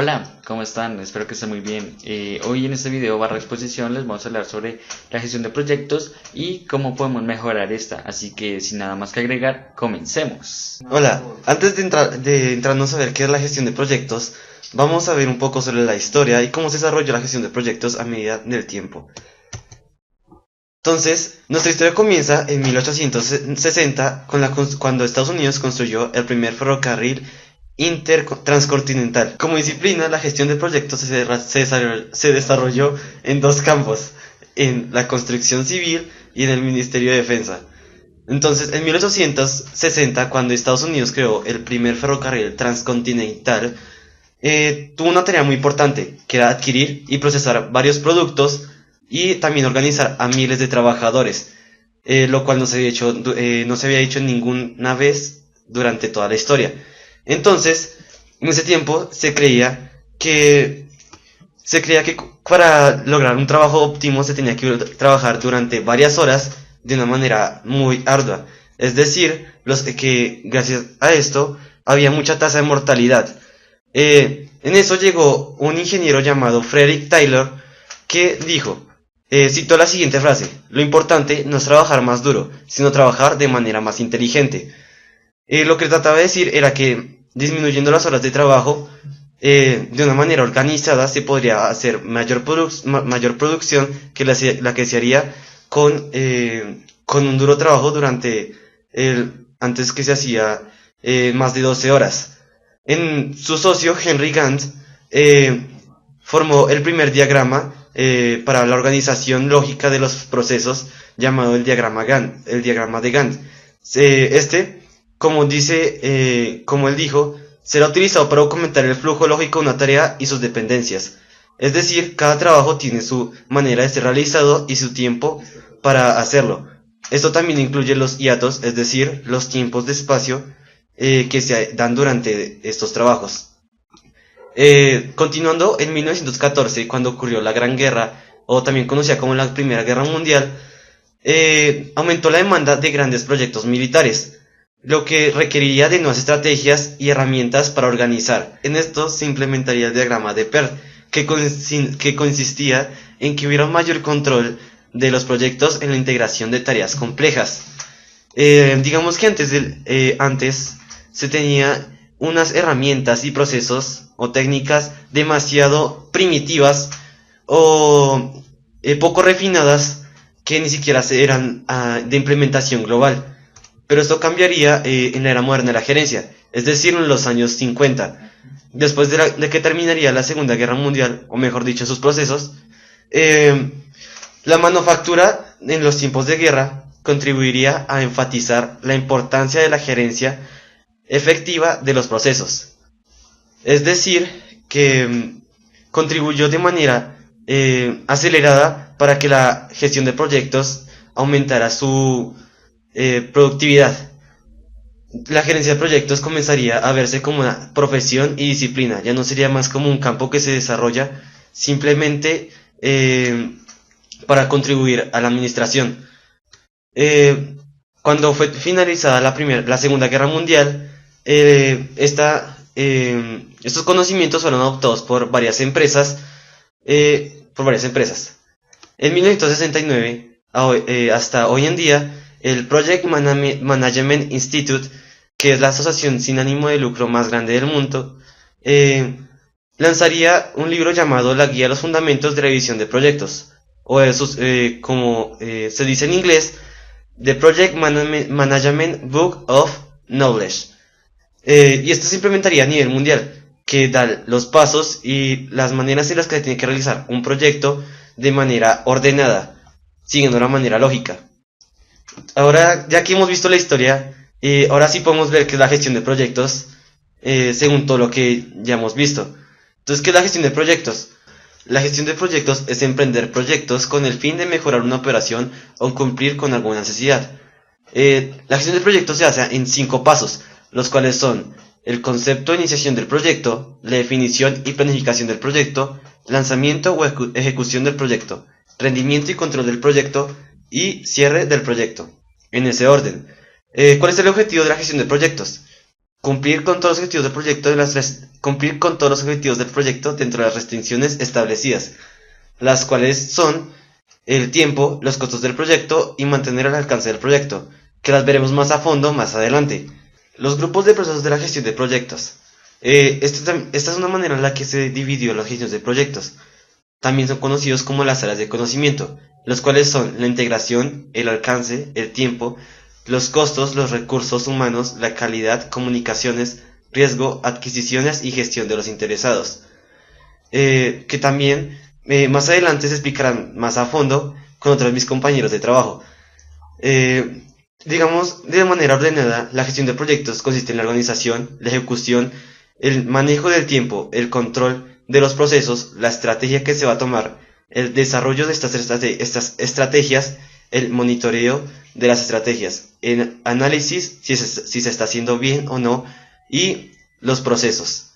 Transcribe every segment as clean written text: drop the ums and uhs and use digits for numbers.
Hola, ¿cómo están? Espero que estén muy bien. Hoy en este video barra exposición les vamos a hablar sobre la gestión de proyectos y cómo podemos mejorar esta. Así que sin nada más que agregar, comencemos. Hola, antes de entrarnos a ver qué es la gestión de proyectos, vamos a ver un poco sobre la historia y cómo se desarrolló la gestión de proyectos a medida del tiempo. Entonces, nuestra historia comienza en 1860 cuando Estados Unidos construyó el primer ferrocarril transcontinental. Como disciplina, la gestión de proyectos se desarrolló en dos campos, en la construcción civil y en el Ministerio de Defensa. Entonces, en 1860, cuando Estados Unidos creó el primer ferrocarril transcontinental, tuvo una tarea muy importante, que era adquirir y procesar varios productos y también organizar a miles de trabajadores, lo cual no se había hecho ninguna vez durante toda la historia. Entonces, en ese tiempo se creía que para lograr un trabajo óptimo se tenía que trabajar durante varias horas de una manera muy ardua. Es decir, que gracias a esto había mucha tasa de mortalidad. En eso llegó un ingeniero llamado Frederick Taylor que citó la siguiente frase: lo importante no es trabajar más duro, sino trabajar de manera más inteligente. Lo que trataba de decir era que disminuyendo las horas de trabajo de una manera organizada se podría hacer mayor producción que la que se haría con un duro trabajo antes que se hacía más de 12 horas. Su socio Henry Gantt formó el primer diagrama para la organización lógica de los procesos, llamado el diagrama de Gantt. Como él dijo, será utilizado para documentar el flujo lógico de una tarea y sus dependencias. Es decir, cada trabajo tiene su manera de ser realizado y su tiempo para hacerlo. Esto también incluye los hiatos, es decir, los tiempos de espacio que se dan durante estos trabajos. Continuando, en 1914, cuando ocurrió la Gran Guerra, o también conocida como la Primera Guerra Mundial, aumentó la demanda de grandes proyectos militares, lo que requeriría de nuevas estrategias y herramientas para organizar. En esto se implementaría el diagrama de Peart, que consistía en que hubiera un mayor control de los proyectos en la integración de tareas complejas. Digamos que antes se tenía unas herramientas y procesos o técnicas demasiado primitivas o poco refinadas que ni siquiera eran de implementación global. Pero esto cambiaría en la era moderna de la gerencia, es decir, en los años 50, después de que terminaría la Segunda Guerra Mundial, o mejor dicho, sus procesos. La manufactura en los tiempos de guerra contribuiría a enfatizar la importancia de la gerencia efectiva de los procesos. Es decir, que contribuyó de manera acelerada para que la gestión de proyectos aumentara su productividad. La gerencia de proyectos comenzaría a verse como una profesión y disciplina, ya no sería más como un campo que se desarrolla simplemente para contribuir a la administración. Cuando fue finalizada la Segunda Guerra Mundial, estos conocimientos fueron adoptados por varias empresas. En 1969, hasta hoy en día, el Project Management Institute, que es la asociación sin ánimo de lucro más grande del mundo, lanzaría un libro llamado La Guía a los Fundamentos de Revisión de Proyectos, o como se dice en inglés, The Project Management Book of Knowledge. Y esto se implementaría a nivel mundial, que da los pasos y las maneras en las que se tiene que realizar un proyecto de manera ordenada, siguiendo una manera lógica. Ahora, ya que hemos visto la historia, ahora sí podemos ver qué es la gestión de proyectos, según todo lo que ya hemos visto. Entonces, ¿qué es la gestión de proyectos? La gestión de proyectos es emprender proyectos con el fin de mejorar una operación o cumplir con alguna necesidad. La gestión de proyectos se hace en 5 pasos, los cuales son el concepto de iniciación del proyecto, la definición y planificación del proyecto, lanzamiento o ejecución del proyecto, rendimiento y control del proyecto y cierre del proyecto, en ese orden. ¿Cuál es el objetivo de la gestión de proyectos? Cumplir con todos los objetivos del proyecto cumplir con todos los objetivos del proyecto dentro de las restricciones establecidas, las cuales son el tiempo, los costos del proyecto y mantener el alcance del proyecto, que las veremos más a fondo más adelante. Los grupos de procesos de la gestión de proyectos. Esta es una manera en la que se dividió la gestión de proyectos. También son conocidos como las áreas de conocimiento, los cuales son la integración, el alcance, el tiempo, los costos, los recursos humanos, la calidad, comunicaciones, riesgo, adquisiciones y gestión de los interesados. Que también más adelante se explicarán más a fondo con otros de mis compañeros de trabajo. Digamos, de manera ordenada, la gestión de proyectos consiste en la organización, la ejecución, el manejo del tiempo, el control de los procesos, la estrategia que se va a tomar, el desarrollo de estas estrategias, el monitoreo de las estrategias, el análisis si se está haciendo bien o no, y los procesos.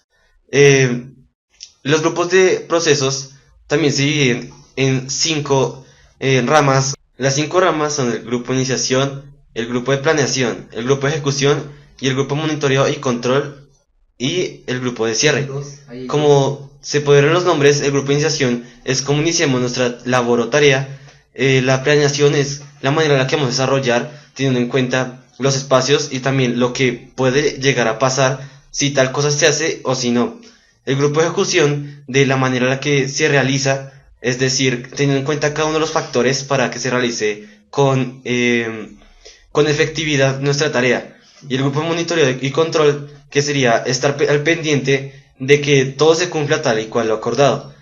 Los grupos de procesos también se dividen en 5 ramas. Las 5 ramas son el grupo de iniciación, el grupo de planeación, el grupo de ejecución y el grupo de monitoreo y control y el grupo de cierre. Como se puede ver en los nombres, el grupo de iniciación es cómo iniciamos nuestra labor o tarea. La planeación es la manera en la que vamos a desarrollar, teniendo en cuenta los espacios y también lo que puede llegar a pasar si tal cosa se hace o si no. El grupo de ejecución, de la manera en la que se realiza, es decir, teniendo en cuenta cada uno de los factores para que se realice con efectividad nuestra tarea. Y el grupo de monitoreo y control, que sería estar al pendiente de que todo se cumpla tal y cual lo acordado.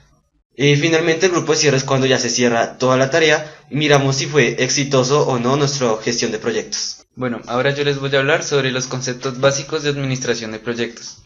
Y finalmente el grupo de cierre es cuando ya se cierra toda la tarea y miramos si fue exitoso o no nuestra gestión de proyectos. Bueno, ahora yo les voy a hablar sobre los conceptos básicos de administración de proyectos.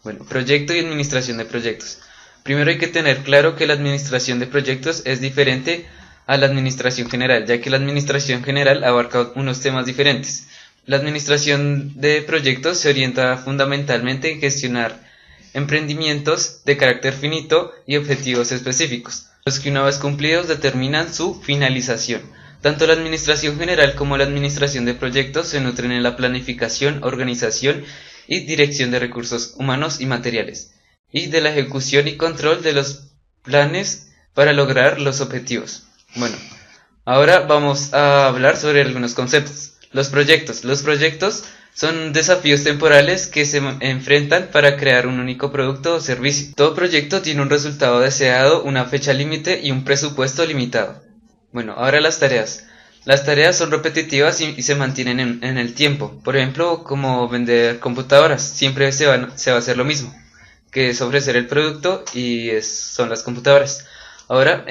Bueno, proyecto y administración de proyectos. Primero hay que tener claro que la administración de proyectos es diferente a la administración general, ya que la administración general abarca unos temas diferentes. La administración de proyectos se orienta fundamentalmente en gestionar emprendimientos de carácter finito y objetivos específicos, los que una vez cumplidos determinan su finalización. Tanto la administración general como la administración de proyectos se nutren en la planificación, organización y dirección de recursos humanos y materiales, y de la ejecución y control de los planes para lograr los objetivos. Bueno, ahora vamos a hablar sobre algunos conceptos. Los proyectos son desafíos temporales que se enfrentan para crear un único producto o servicio. Todo proyecto tiene un resultado deseado, una fecha límite y un presupuesto limitado. Bueno, ahora las tareas. Las tareas son repetitivas y se mantienen en el tiempo. Por ejemplo, como vender computadoras, siempre se va a hacer lo mismo, que es ofrecer el producto y son las computadoras. Ahora,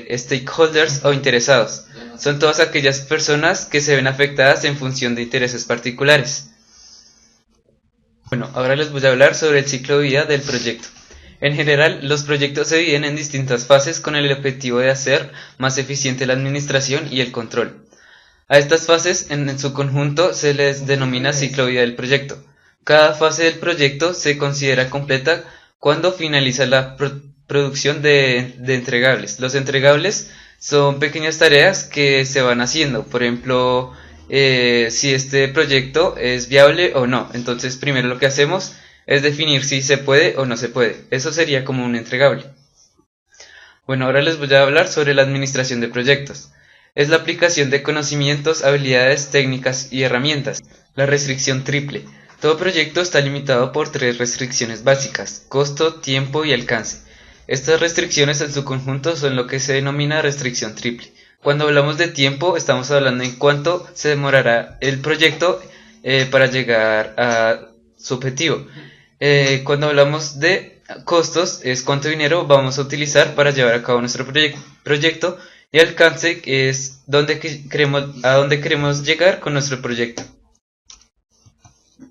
stakeholders o interesados. Son todas aquellas personas que se ven afectadas en función de intereses particulares. Bueno, ahora les voy a hablar sobre el ciclo de vida del proyecto. En general, los proyectos se dividen en distintas fases con el objetivo de hacer más eficiente la administración y el control. A estas fases, en su conjunto, se les denomina ciclo de vida del proyecto. Cada fase del proyecto se considera completa cuando finaliza la producción de entregables. Los entregables son pequeñas tareas que se van haciendo. Por ejemplo, si este proyecto es viable o no. Entonces, primero lo que hacemos es definir si se puede o no se puede. Eso sería como un entregable. Bueno, ahora les voy a hablar sobre la administración de proyectos. Es la aplicación de conocimientos, habilidades, técnicas y herramientas. La restricción triple. Todo proyecto está limitado por 3 restricciones básicas: costo, tiempo y alcance. Estas restricciones en su conjunto son lo que se denomina restricción triple. Cuando hablamos de tiempo, estamos hablando en cuánto se demorará el proyecto para llegar a su objetivo. Cuando hablamos de costos, es cuánto dinero vamos a utilizar para llevar a cabo nuestro proyecto, y alcance es a dónde queremos llegar con nuestro proyecto.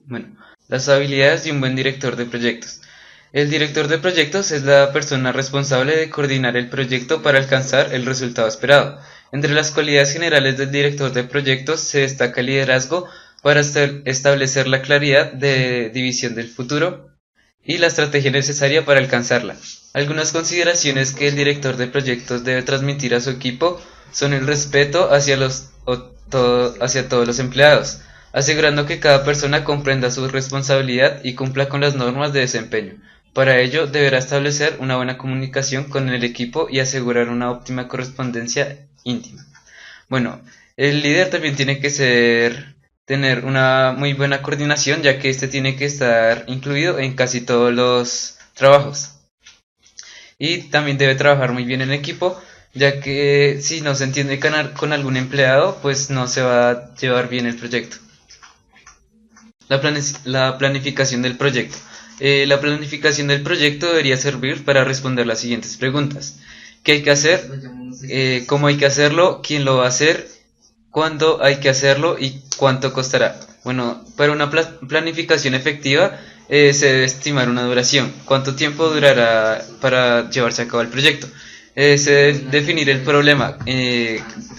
Bueno, las habilidades de un buen director de proyectos. El director de proyectos es la persona responsable de coordinar el proyecto para alcanzar el resultado esperado. Entre las cualidades generales del director de proyectos se destaca el liderazgo para establecer la claridad de división del futuro y la estrategia necesaria para alcanzarla. Algunas consideraciones que el director de proyectos debe transmitir a su equipo son el respeto hacia todos los empleados, asegurando que cada persona comprenda su responsabilidad y cumpla con las normas de desempeño. Para ello, deberá establecer una buena comunicación con el equipo y asegurar una óptima correspondencia íntima. Bueno, el líder también tiene que tener una muy buena coordinación, ya que este tiene que estar incluido en casi todos los trabajos. Y también debe trabajar muy bien en equipo, ya que si no se entiende con algún empleado, pues no se va a llevar bien el proyecto. La planificación del proyecto. La planificación del proyecto debería servir para responder las siguientes preguntas. ¿Qué hay que hacer? ¿Cómo hay que hacerlo? ¿Quién lo va a hacer? ¿Cuándo hay que hacerlo? ¿Y cuánto costará? Bueno, para una planificación efectiva se debe estimar una duración. ¿Cuánto tiempo durará para llevarse a cabo el proyecto? Se debe definir el problema,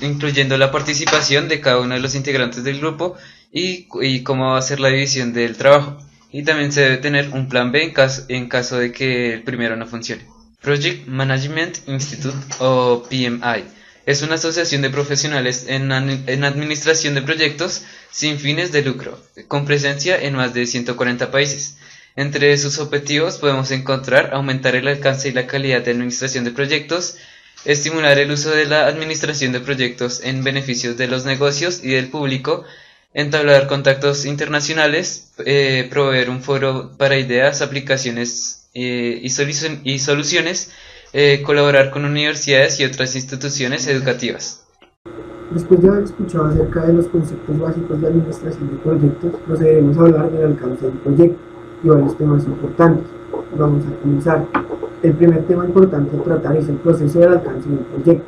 incluyendo la participación de cada uno de los integrantes del grupo y cómo va a ser la división del trabajo. Y también se debe tener un plan B en caso de que el primero no funcione. Project Management Institute o PMI es una asociación de profesionales en administración de proyectos sin fines de lucro, con presencia en más de 140 países. Entre sus objetivos podemos encontrar aumentar el alcance y la calidad de administración de proyectos, estimular el uso de la administración de proyectos en beneficios de los negocios y del público, entablar contactos internacionales, proveer un foro para ideas, aplicaciones y soluciones, colaborar con universidades y otras instituciones educativas. Después de haber escuchado acerca de los conceptos básicos de administración de proyectos, procederemos a hablar del alcance del proyecto y varios temas importantes. Vamos a comenzar. El primer tema importante a tratar es el proceso del alcance del proyecto.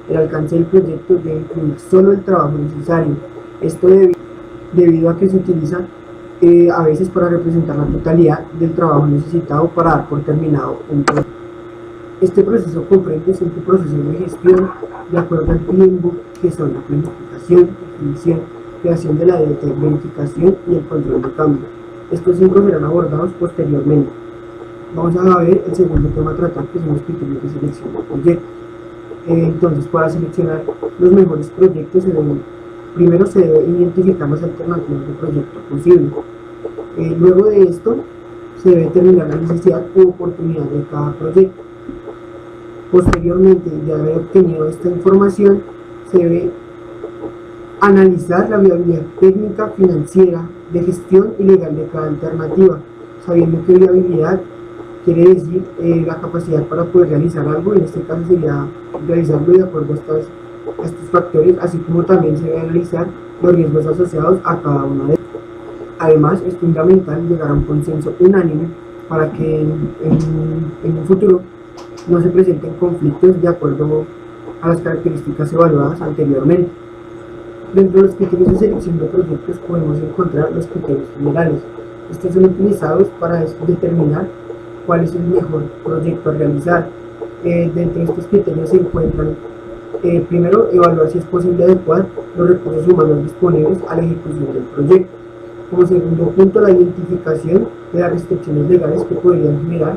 El alcance del proyecto debe incluir solo el trabajo necesario. Esto debido a que se utiliza a veces para representar la totalidad del trabajo necesitado para dar por terminado un proyecto. Este proceso comprende 5 procesos de gestión de acuerdo al tiempo, que son la planificación, definición, creación de la verificación y el control de cambio. Estos 5 serán abordados posteriormente. Vamos a ver el segundo tema a tratar, que son los criterios de selección de proyectos. Entonces, para seleccionar los mejores proyectos, primero se debe identificar las alternativas de proyecto posible. Luego de esto, se debe determinar la necesidad u oportunidad de cada proyecto. Posteriormente, de haber obtenido esta información, se debe analizar la viabilidad técnica, financiera, de gestión y legal de cada alternativa, sabiendo que viabilidad quiere decir la capacidad para poder realizar algo. En este caso sería realizarlo de acuerdo a estos factores, así como también se debe analizar los riesgos asociados a cada uno de ellos. Además, es fundamental llegar a un consenso unánime para que en un futuro no se presenten conflictos de acuerdo a las características evaluadas anteriormente. Dentro de los criterios de selección de proyectos podemos encontrar los criterios generales. Estos son utilizados para determinar cuál es el mejor proyecto a realizar. Dentro de estos criterios se encuentran, primero, evaluar si es posible adecuar los recursos humanos disponibles a la ejecución del proyecto. Como segundo punto, la identificación de las restricciones legales que podrían generar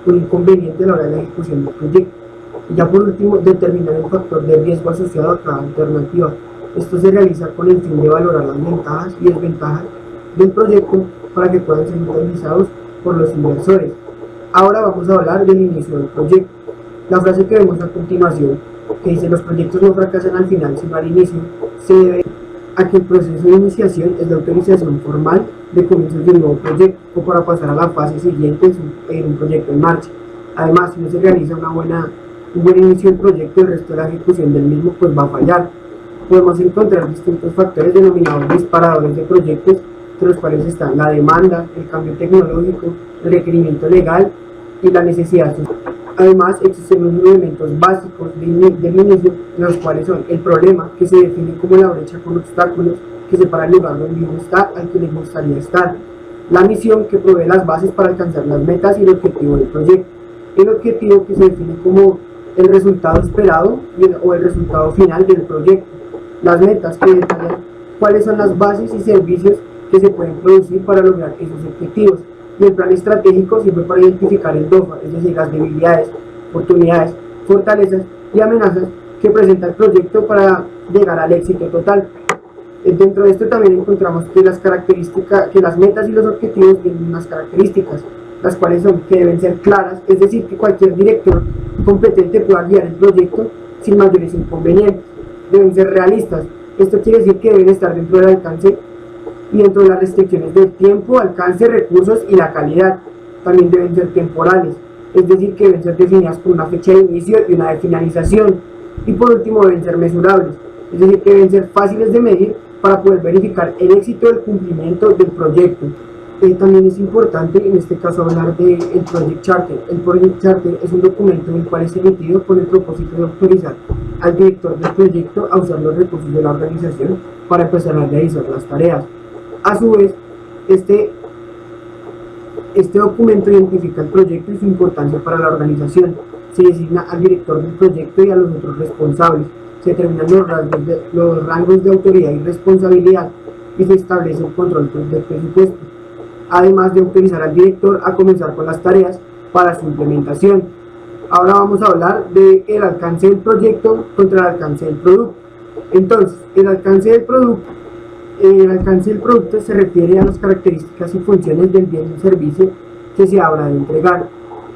un inconveniente a la hora de la ejecución del proyecto. Y ya por último, determinar el factor de riesgo asociado a cada alternativa. Esto se realiza con el fin de valorar las ventajas y desventajas del proyecto para que puedan ser utilizados por los inversores. Ahora vamos a hablar del inicio del proyecto. La frase que vemos a continuación, que dice: los proyectos no fracasan al final sino al inicio, se debe a que el proceso de iniciación es la autorización formal de comienzo de un nuevo proyecto o para pasar a la fase siguiente en un proyecto en marcha. Además, si no se realiza un buen inicio del proyecto, el resto de la ejecución del mismo pues va a fallar. Podemos encontrar distintos factores denominados disparadores de proyectos, entre los cuales están la demanda, el cambio tecnológico, el requerimiento legal y la necesidad social. Además, existen unos elementos básicos del inicio, los cuales son el problema, que se define como la brecha con obstáculos que separa el lugar donde uno está al que le gustaría estar; la misión, que provee las bases para alcanzar las metas y el objetivo del proyecto; el objetivo, que se define como el resultado esperado o el resultado final del proyecto; las metas, que detallan cuáles son las bases y servicios que se pueden producir para lograr esos objetivos; y el plan estratégico sirve para identificar el DOFA, es decir, las debilidades, oportunidades, fortalezas y amenazas que presenta el proyecto para llegar al éxito total. Dentro de esto también encontramos que las metas y los objetivos tienen unas características, las cuales son que deben ser claras, es decir, que cualquier director competente pueda guiar el proyecto sin mayores inconvenientes. Deben ser realistas, esto quiere decir que deben estar dentro del alcance y dentro de las restricciones del tiempo, alcance, recursos y la calidad. También deben ser temporales, es decir, que deben ser definidas con una fecha de inicio y una de finalización. Y por último, deben ser mesurables, es decir, que deben ser fáciles de medir para poder verificar el éxito del cumplimiento del proyecto. También es importante en este caso hablar del Project Charter. El Project Charter es un documento en el cual es emitido con el propósito de autorizar al director del proyecto a usar los recursos de la organización para empezar a realizar las tareas. A su vez, este documento identifica el proyecto y su importancia para la organización. Se designa al director del proyecto y a los otros responsables. Se determinan los rangos de autoridad y responsabilidad y se establece el control del presupuesto, además de autorizar al director a comenzar con las tareas para su implementación. Ahora vamos a hablar del alcance del proyecto contra el alcance del producto. Entonces, el alcance del producto se refiere a las características y funciones del bien o servicio que se habrá de entregar.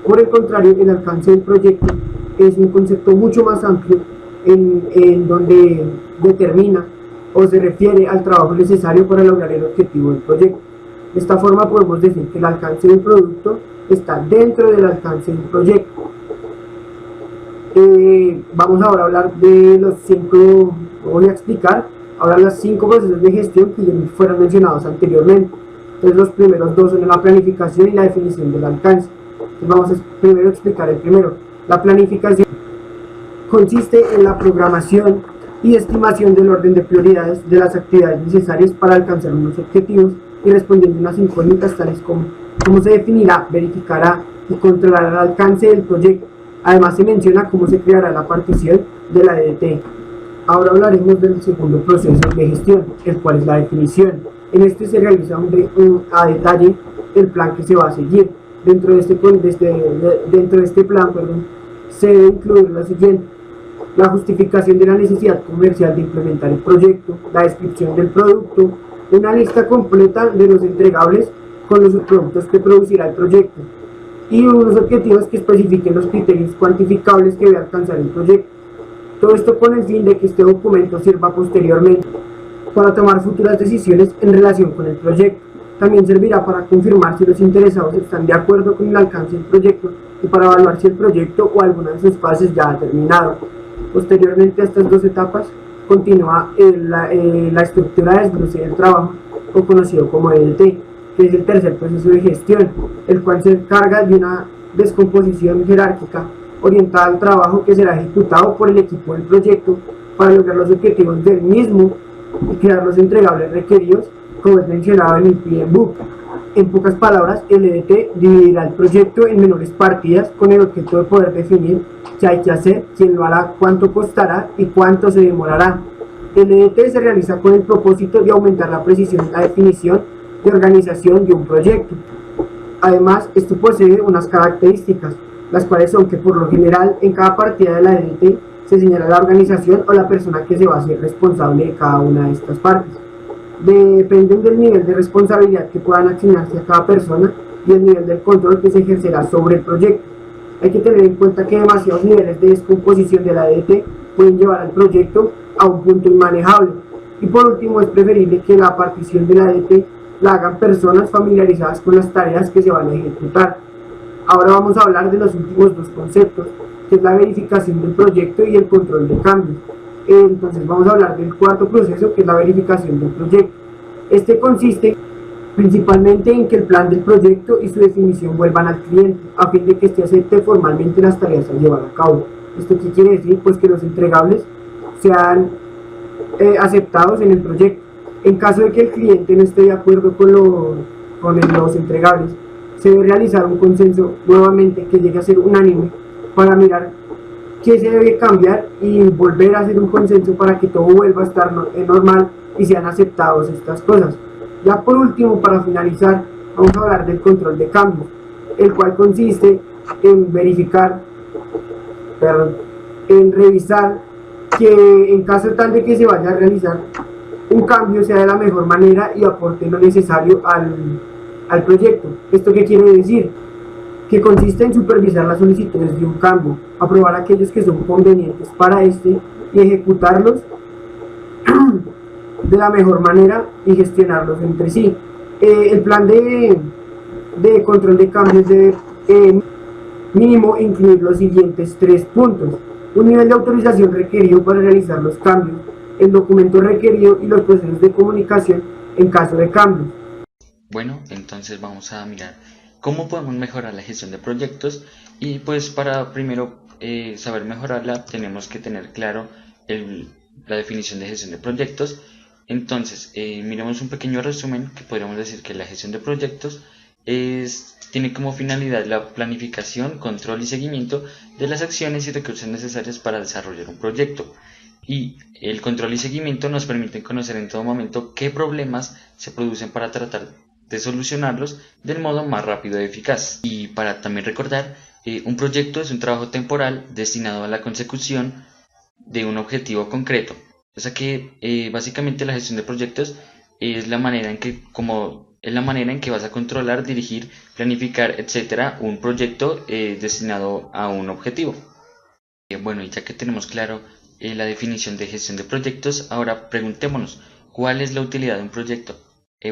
Por el contrario, el alcance del proyecto es un concepto mucho más amplio en donde determina o se refiere al trabajo necesario para lograr el objetivo del proyecto. De esta forma podemos decir que el alcance del producto está dentro del alcance del proyecto. Vamos ahora a hablar de voy a explicar ahora los 5 procesos de gestión que ya fueron mencionados anteriormente. Entonces los primeros 2 son la planificación y la definición del alcance. Entonces vamos a primero explicar el primero. La planificación consiste en la programación y estimación del orden de prioridades de las actividades necesarias para alcanzar unos objetivos y respondiendo a unas incógnitas tales como cómo se definirá, verificará y controlará el alcance del proyecto. Además se menciona cómo se creará la partición de la DDT. Ahora hablaremos del segundo proceso de gestión, el cual es la definición. En este se realiza a detalle el plan que se va a seguir. Dentro de este plan, se debe incluir lo siguiente: la justificación de la necesidad comercial de implementar el proyecto, la descripción del producto, una lista completa de los entregables con los subproductos que producirá el proyecto y unos objetivos que especifiquen los criterios cuantificables que debe alcanzar el proyecto. Todo esto con el fin de que este documento sirva posteriormente para tomar futuras decisiones en relación con el proyecto. También servirá para confirmar si los interesados están de acuerdo con el alcance del proyecto y para evaluar si el proyecto o alguna de sus fases ya ha terminado. Posteriormente a estas 2 etapas continúa la estructura de desglose del trabajo, o conocido como DDT, que es el tercer proceso de gestión, el cual se encarga de una descomposición jerárquica orientada al trabajo que será ejecutado por el equipo del proyecto para lograr los objetivos del mismo y crear los entregables requeridos, como es mencionado en el PM Book. En pocas palabras, el EDT dividirá el proyecto en menores partidas con el objeto de poder definir qué hay que hacer, quién lo hará, cuánto costará y cuánto se demorará. El EDT se realiza con el propósito de aumentar la precisión y la definición de organización de un proyecto. Además, esto posee unas características, las cuales son que por lo general en cada partida de la EDT se señala la organización o la persona que se va a hacer responsable de cada una de estas partes. Dependen del nivel de responsabilidad que puedan asignarse a cada persona y el nivel del control que se ejercerá sobre el proyecto. Hay que tener en cuenta que demasiados niveles de descomposición de la EDT pueden llevar al proyecto a un punto inmanejable. Y por último, es preferible que la partición de la EDT la hagan personas familiarizadas con las tareas que se van a ejecutar. Ahora vamos a hablar de los últimos 2 conceptos, que es la verificación del proyecto y el control de cambios. Entonces vamos a hablar del cuarto proceso, que es la verificación del proyecto. Este consiste principalmente en que el plan del proyecto y su definición vuelvan al cliente, a fin de que éste acepte formalmente las tareas a llevar a cabo. ¿Esto qué quiere decir? Pues que los entregables sean aceptados en el proyecto. En caso de que el cliente no esté de acuerdo con los entregables, se debe realizar un consenso nuevamente que llegue a ser unánime para mirar qué se debe cambiar y volver a hacer un consenso para que todo vuelva a estar normal y sean aceptados estas cosas. Ya por último, para finalizar, vamos a hablar del control de cambios, el cual consiste en revisar que en caso tal de que se vaya a realizar un cambio sea de la mejor manera y aporte lo necesario al proyecto. ¿Esto qué quiere decir? Que consiste en supervisar las solicitudes de un cambio, aprobar aquellos que son convenientes para este y ejecutarlos de la mejor manera y gestionarlos entre sí. El plan de control de cambios debe mínimo incluir los siguientes 3 puntos: un nivel de autorización requerido para realizar los cambios, el documento requerido y los procesos de comunicación en caso de cambios. Bueno, entonces vamos a mirar cómo podemos mejorar la gestión de proyectos y pues para primero saber mejorarla tenemos que tener claro la definición de gestión de proyectos. Entonces, miremos un pequeño resumen que podríamos decir que la gestión de proyectos tiene como finalidad la planificación, control y seguimiento de las acciones y recursos necesarios para desarrollar un proyecto. Y el control y seguimiento nos permiten conocer en todo momento qué problemas se producen para tratar de solucionarlos del modo más rápido y eficaz. Y para también recordar, un proyecto es un trabajo temporal destinado a la consecución de un objetivo concreto. O sea que básicamente la gestión de proyectos es la manera en que vas a controlar, dirigir, planificar, etcétera, un proyecto destinado a un objetivo. Bueno, y ya que tenemos claro la definición de gestión de proyectos, ahora preguntémonos, ¿cuál es la utilidad de un proyecto?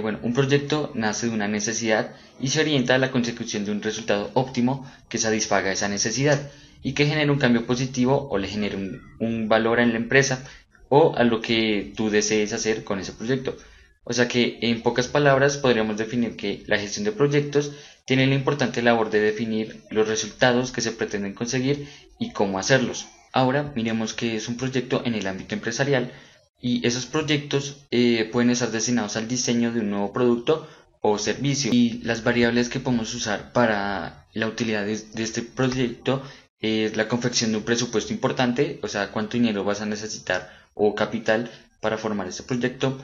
Bueno, un proyecto nace de una necesidad y se orienta a la consecución de un resultado óptimo que satisfaga esa necesidad y que genere un cambio positivo o le genere un valor en la empresa o a lo que tú desees hacer con ese proyecto. O sea que en pocas palabras podríamos definir que la gestión de proyectos tiene la importante labor de definir los resultados que se pretenden conseguir y cómo hacerlos. Ahora miremos qué es un proyecto en el ámbito empresarial y esos proyectos pueden estar destinados al diseño de un nuevo producto o servicio y las variables que podemos usar para la utilidad de este proyecto es la confección de un presupuesto importante, o sea, cuánto dinero vas a necesitar o capital para formar este proyecto,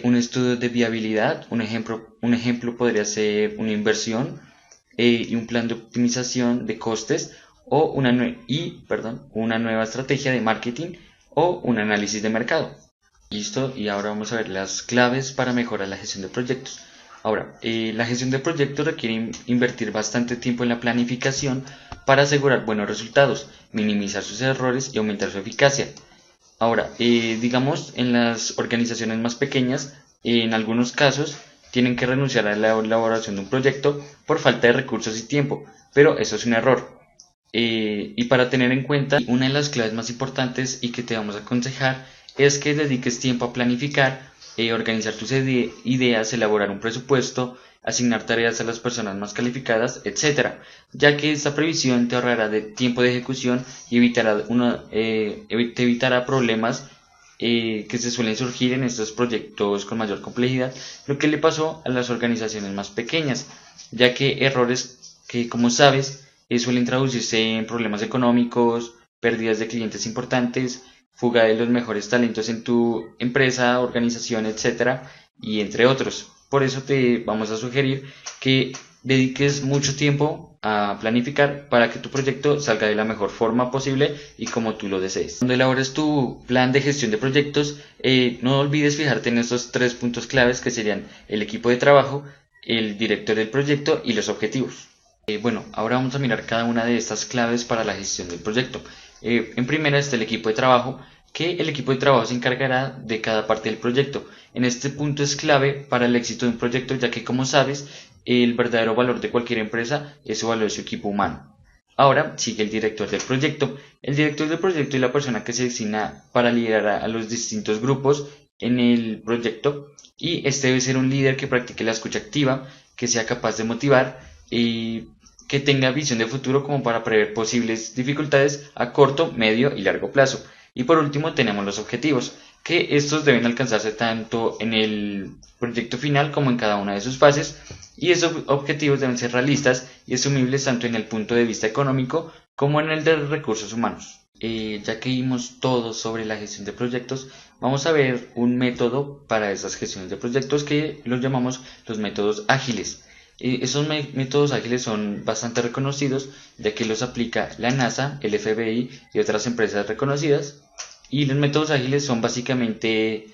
un estudio de viabilidad, un ejemplo podría ser una inversión y un plan de optimización de costes o una nueva estrategia de marketing o un análisis de mercado. Listo, y ahora vamos a ver las claves para mejorar la gestión de proyectos. Ahora, la gestión de proyectos requiere invertir bastante tiempo en la planificación para asegurar buenos resultados, minimizar sus errores y aumentar su eficacia. Ahora, digamos, en las organizaciones más pequeñas, en algunos casos, tienen que renunciar a la elaboración de un proyecto por falta de recursos y tiempo, pero eso es un error. Y para tener en cuenta, una de las claves más importantes y que te vamos a aconsejar es que dediques tiempo a planificar, organizar tus ideas, elaborar un presupuesto, asignar tareas a las personas más calificadas, etcétera, ya que esta previsión te ahorrará de tiempo de ejecución y te evitará problemas que se suelen surgir en estos proyectos con mayor complejidad, lo que le pasó a las organizaciones más pequeñas, ya que errores que, como sabes, suelen traducirse en problemas económicos, pérdidas de clientes importantes, fuga de los mejores talentos en tu empresa, organización, etcétera, y entre otros. Por eso te vamos a sugerir que dediques mucho tiempo a planificar para que tu proyecto salga de la mejor forma posible y como tú lo desees. Cuando elabores tu plan de gestión de proyectos, no olvides fijarte en estos 3 puntos claves que serían el equipo de trabajo, el director del proyecto y los objetivos. Bueno, ahora vamos a mirar cada una de estas claves para la gestión del proyecto. En primera está el equipo de trabajo, que el equipo de trabajo se encargará de cada parte del proyecto. En este punto es clave para el éxito de un proyecto, ya que, como sabes, el verdadero valor de cualquier empresa es su valor de su equipo humano. Ahora sigue el director del proyecto. El director del proyecto es la persona que se designa para liderar a los distintos grupos en el proyecto, y este debe ser un líder que practique la escucha activa, que sea capaz de motivar y que tenga visión de futuro como para prever posibles dificultades a corto, medio y largo plazo. Y por último tenemos los objetivos, que estos deben alcanzarse tanto en el proyecto final como en cada una de sus fases, y esos objetivos deben ser realistas y asumibles tanto en el punto de vista económico como en el de recursos humanos. Ya que vimos todo sobre la gestión de proyectos, vamos a ver un método para esas gestiones de proyectos que los llamamos los métodos ágiles. Esos métodos ágiles son bastante reconocidos, ya que los aplica la NASA, el FBI y otras empresas reconocidas. Y los métodos ágiles son básicamente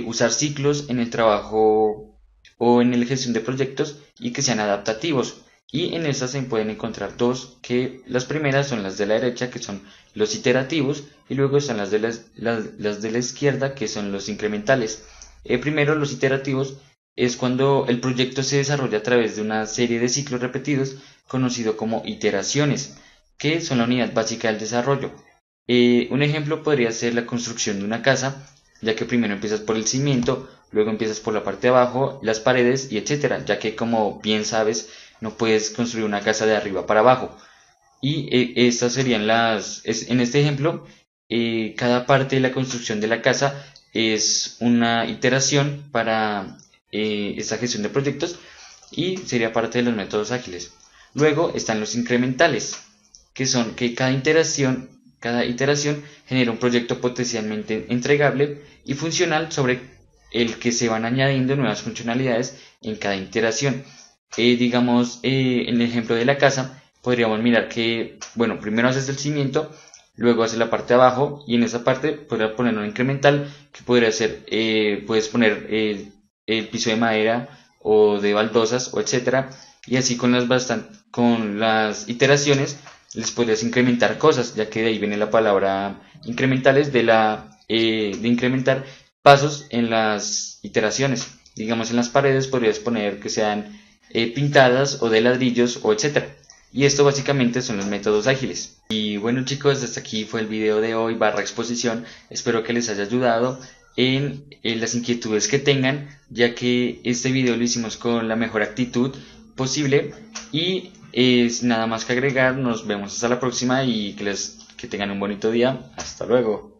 usar ciclos en el trabajo o en la gestión de proyectos y que sean adaptativos. Y en estas se pueden encontrar dos, que las primeras son las de la derecha, que son los iterativos, y luego están las de la izquierda, que son los incrementales. Primero, los iterativos es cuando el proyecto se desarrolla a través de una serie de ciclos repetidos, conocido como iteraciones, que son la unidad básica del desarrollo. Un ejemplo podría ser la construcción de una casa, ya que primero empiezas por el cimiento, luego empiezas por la parte de abajo, las paredes y etcétera, ya que como bien sabes, no puedes construir una casa de arriba para abajo. Y estas serían en este ejemplo, cada parte de la construcción de la casa es una iteración para esta gestión de proyectos y sería parte de los métodos ágiles. Luego están los incrementales, que son que cada iteración genera un proyecto potencialmente entregable y funcional sobre el que se van añadiendo nuevas funcionalidades en cada iteración. Digamos, en el ejemplo de la casa, podríamos mirar que, bueno, primero haces el cimiento, luego haces la parte de abajo y en esa parte podrías poner un incremental que podría ser, puedes poner el piso de madera o de baldosas o etcétera, y así con las iteraciones les podrías incrementar cosas, ya que de ahí viene la palabra incrementales de incrementar pasos en las iteraciones. Digamos, en las paredes podrías poner que sean pintadas o de ladrillos o etcétera. Y esto básicamente son los métodos ágiles. Y bueno chicos, hasta aquí fue el video de hoy / exposición. Espero que les haya ayudado en las inquietudes que tengan, ya que este video lo hicimos con la mejor actitud posible. Y sin nada más que agregar, nos vemos hasta la próxima y que tengan un bonito día. Hasta luego.